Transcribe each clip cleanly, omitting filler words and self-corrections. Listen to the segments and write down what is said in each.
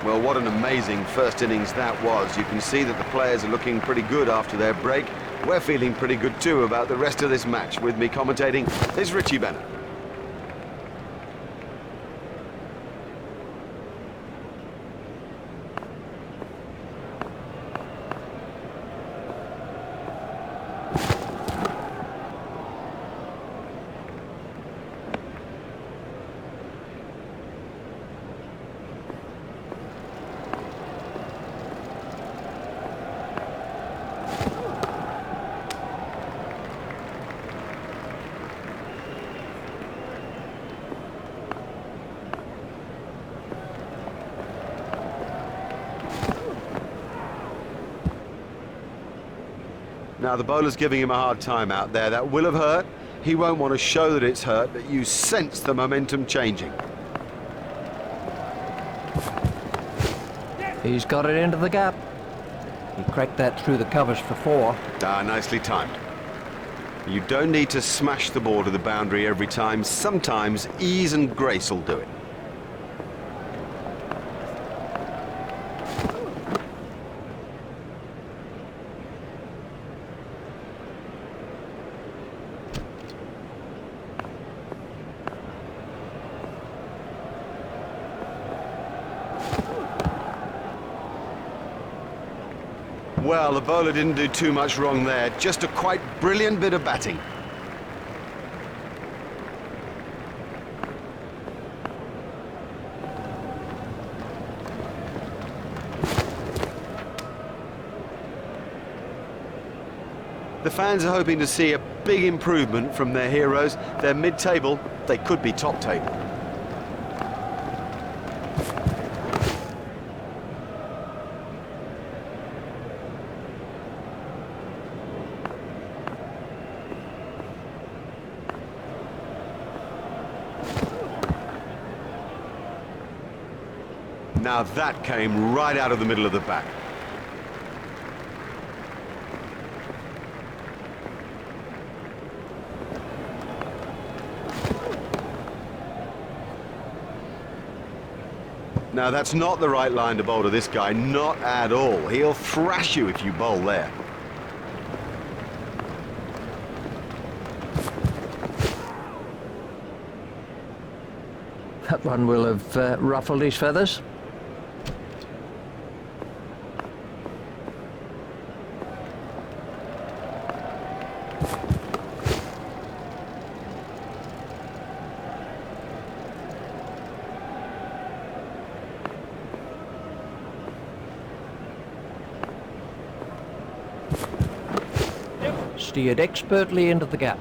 Well, what an amazing first innings that was. You can see that the players are looking pretty good after their break. We're feeling pretty good too about the rest of this match. With me commentating is Richie Bennett. Now the bowler's giving him a hard time out there. That will have hurt. He won't want to show that it's hurt, but you sense the momentum changing. He's got it into the gap. He cracked that through the covers for 4. Nicely timed. You don't need to smash the ball to the boundary every time. Sometimes ease and grace will do it. Well, the bowler didn't do too much wrong there. Just a quite brilliant bit of batting. The fans are hoping to see a big improvement from their heroes. They're mid-table, they could be top table. Now that came right out of the middle of the bat. Now that's not the right line to bowl to this guy, not at all. He'll thrash you if you bowl there. That one will have ruffled his feathers. Steered expertly into the gap.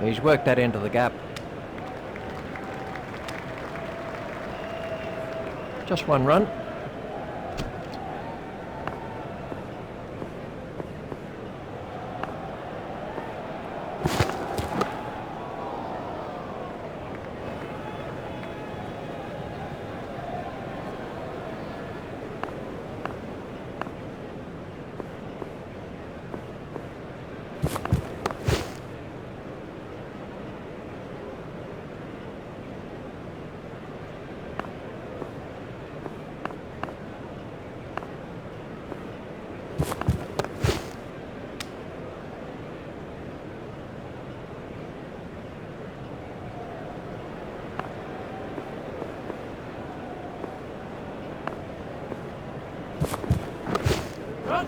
He's worked that into the gap. Just 1 run.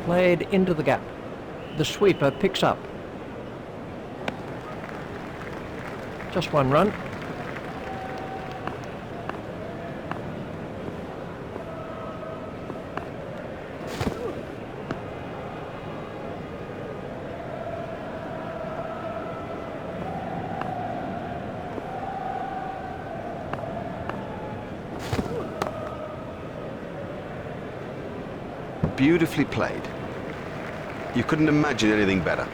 Played into the gap. The sweeper picks up. Just one run. Beautifully played. You couldn't imagine anything better.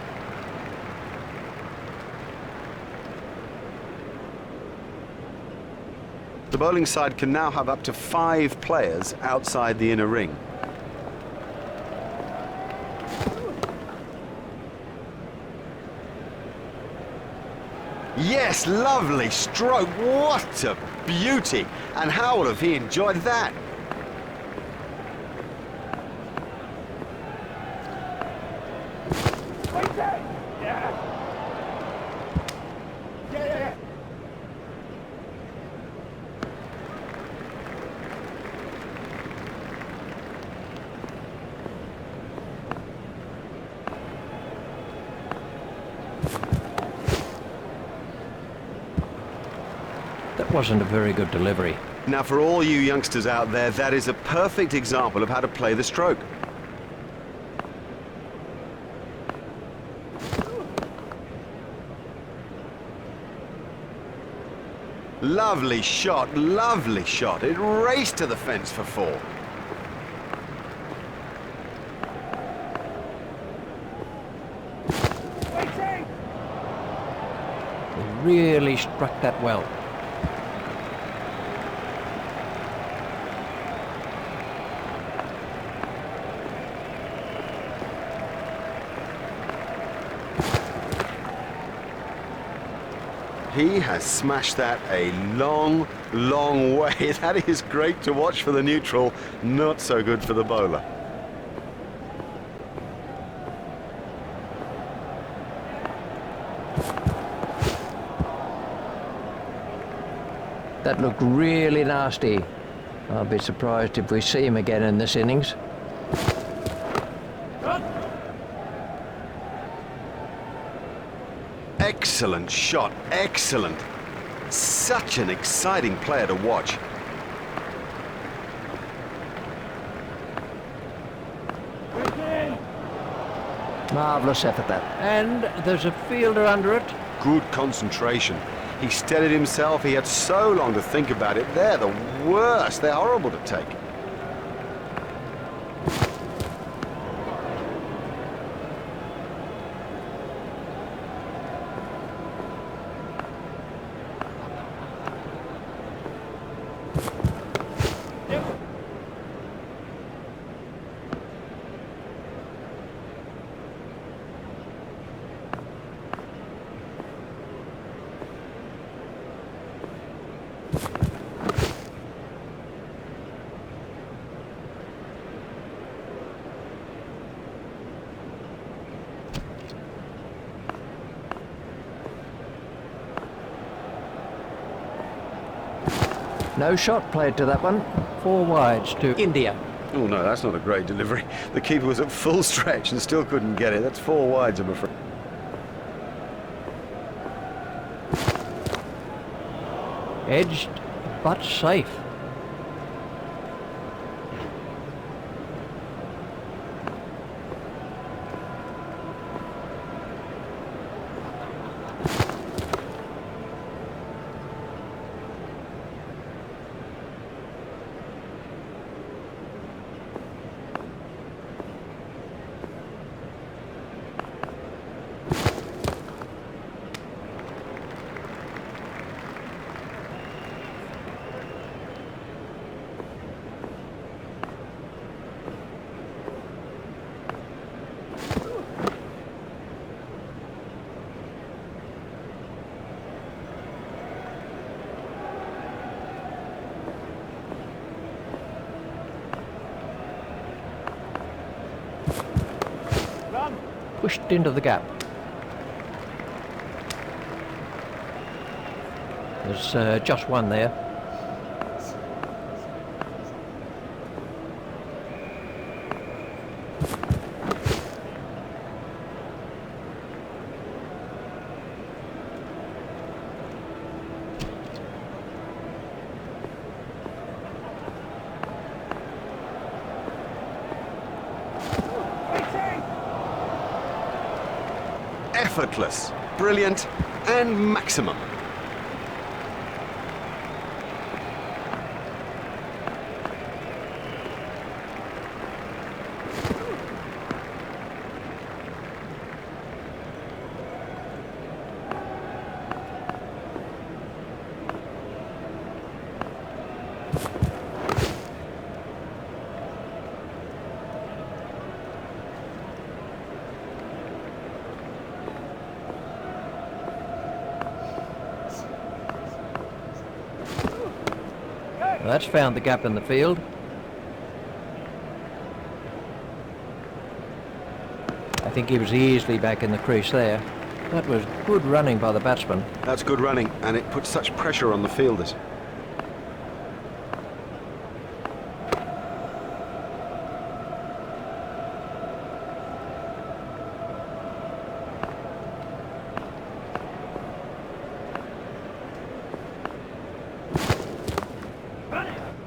The bowling side can now have up to 5 players outside the inner ring. Yes, lovely stroke. What a beauty. And how will have he enjoyed that? That wasn't a very good delivery. Now, for all you youngsters out there, that is a perfect example of how to play the stroke. Lovely shot, lovely shot. It raced to the fence for 4. He really struck that well. He has smashed that a long, long way. That is great to watch for the neutral, not so good for the bowler. That looked really nasty. I'll be surprised if we see him again in this innings. Excellent shot, excellent. Such an exciting player to watch. Marvellous effort that. And there's a fielder under it. Good concentration. He steadied himself. He had so long to think about it. They're the worst. They're horrible to take. No shot played to that one. 4 wides to India. Oh no, that's not a great delivery. The keeper was at full stretch and still couldn't get it. That's 4 wides, I'm afraid. Edged, but safe. Pushed into the gap. There's just one there. Effortless, brilliant, and maximum. That's found the gap in the field. I think he was easily back in the crease there. That was good running by the batsman. That's good running, and it puts such pressure on the fielders.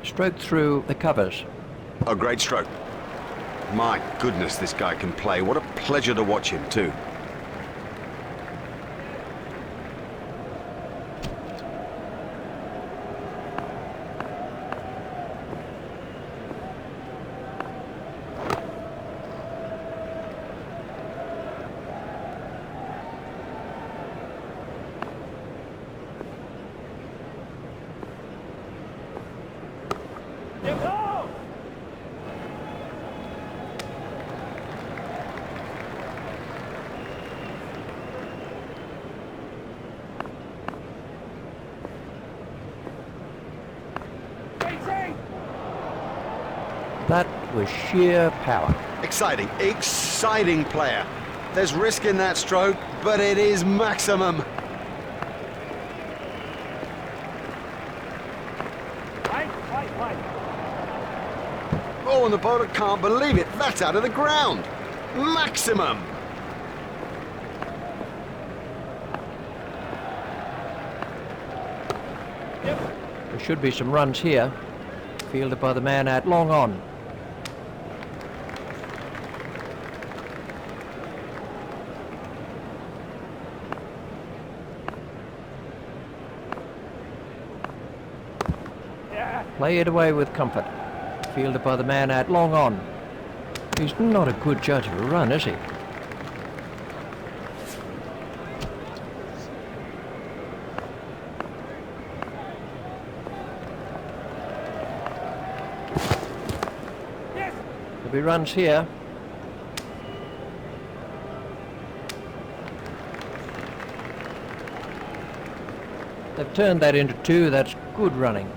Stroke through the covers. A great stroke. My goodness, this guy can play. What a pleasure to watch him, too. That was sheer power. Exciting, exciting player. There's risk in that stroke, but it is maximum. Oh, and the bowler can't believe it. That's out of the ground. Maximum. There should be some runs here. Fielded by the man out long on. Play it away with comfort. Fielded by the man out long on. He's not a good judge of a run, is he? There'll be runs here. They've turned that into two. That's good running.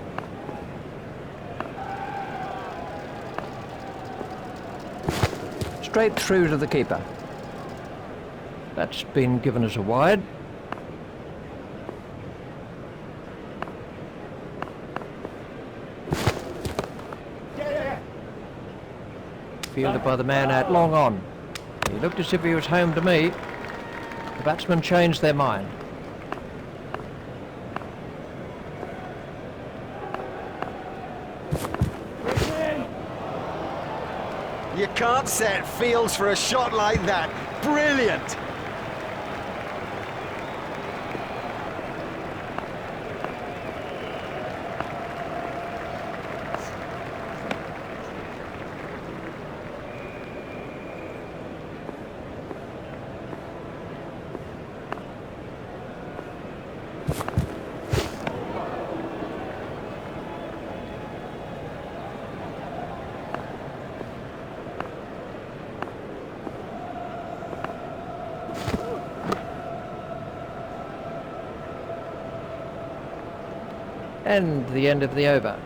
Straight through to the keeper. That's been given as a wide. Fielded by the man out long on. He looked as if he was home to me. The batsmen changed their mind. You can't set fields for a shot like that. Brilliant! And the end of the over.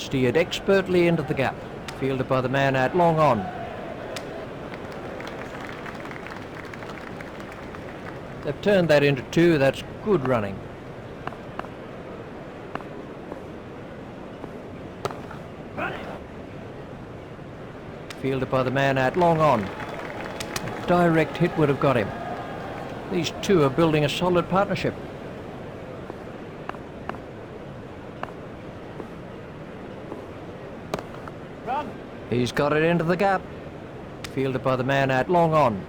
Steered expertly into the gap. Fielded by the man out long on. They've turned that into two. That's good running. Fielded by the man out long on. A direct hit would have got him. These two are building a solid partnership. Run. He's got it into the gap. Fielded by the man out long on.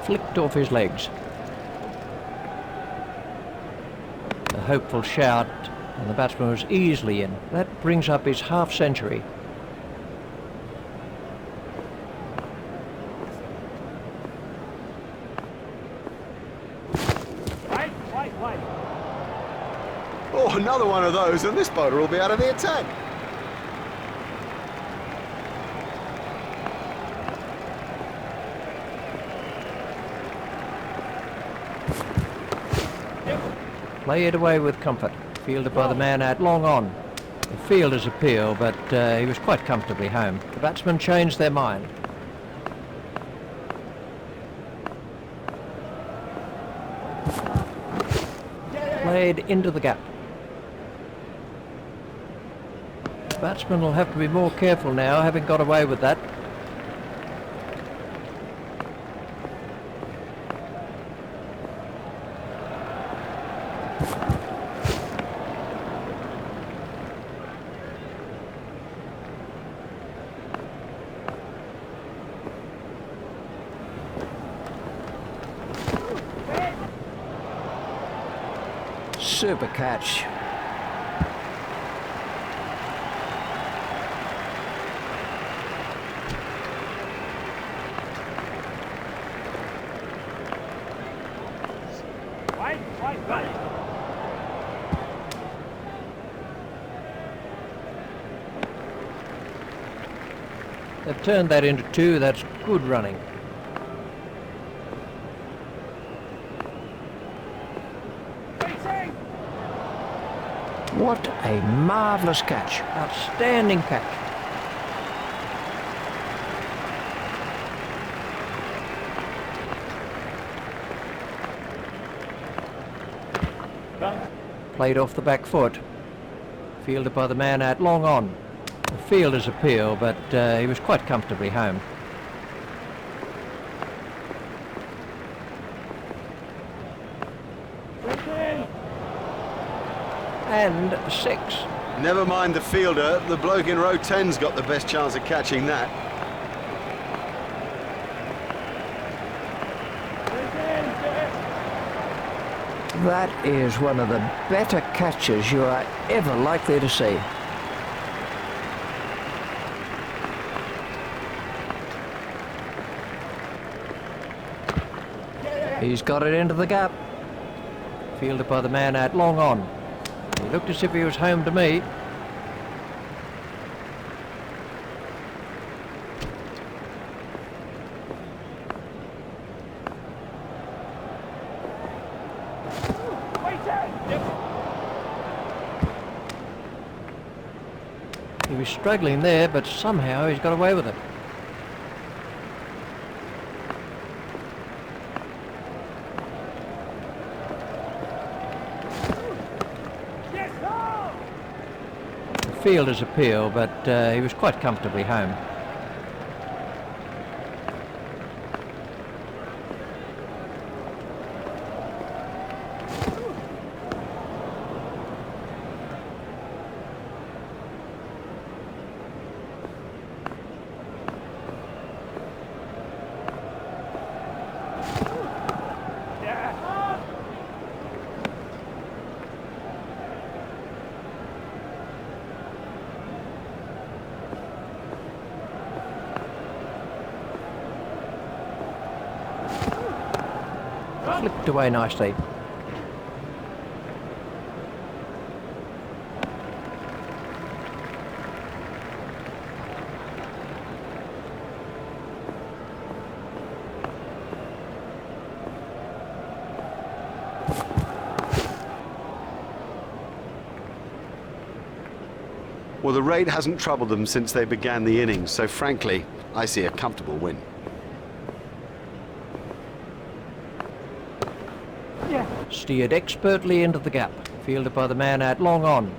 Flicked off his legs. A hopeful shout, and the batsman was easily in. That brings up his half century. Wait. Oh, another one of those, and this bowler will be out of the attack. Play it away with comfort. Fielded by the man out long on. The fielder's appeal, but he was quite comfortably home. The batsmen changed their mind. Played into the gap. The batsman will have to be more careful now, having got away with that. Super catch. Wait. They've turned that into two. That's good running. What a marvellous catch. Outstanding catch. Run. Played off the back foot. Fielded by the man out long on. The fielder's appeal, but he was quite comfortably home. And 6. Never mind the fielder, the bloke in row 10's got the best chance of catching that. That is one of the better catches you are ever likely to see. He's got it into the gap. Fielded by the man out long on. He looked as if he was home to me. He was struggling there, but somehow he's got away with it. The fielder's appeal, but he was quite comfortably home. Flicked away nicely. Well, the rate hasn't troubled them since they began the innings, so frankly, I see a comfortable win. Steered expertly into the gap. Fielded by the man out long on.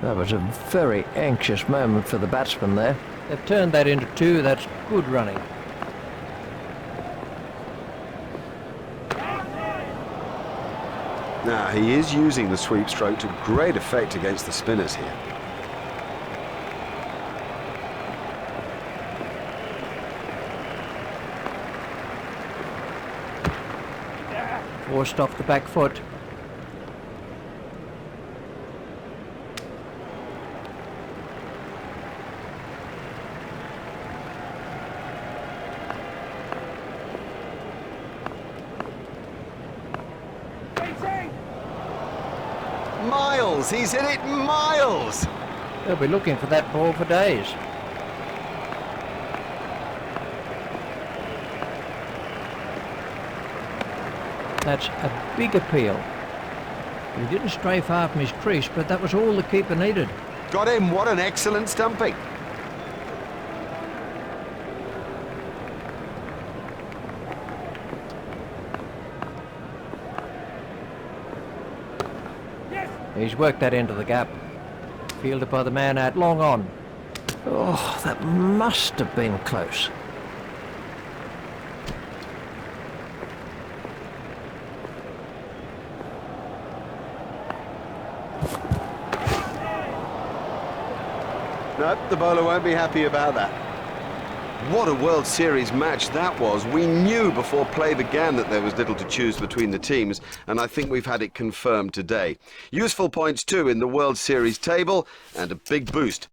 That was a very anxious moment for the batsman there. They've turned that into 2. That's good running. Now, he is using the sweep stroke to great effect against the spinners here. Forced off the back foot. Miles! He's hit it miles! They'll be looking for that ball for days. That's a big appeal. He didn't stray far from his crease, but that was all the keeper needed. Got him, what an excellent stumping. He's worked that into the gap. Fielded by the man out long on. Oh, that must have been close. Nope, the bowler won't be happy about that. What a World Series match that was. We knew before play began that there was little to choose between the teams, and I think we've had it confirmed today. Useful points too in the World Series table, and a big boost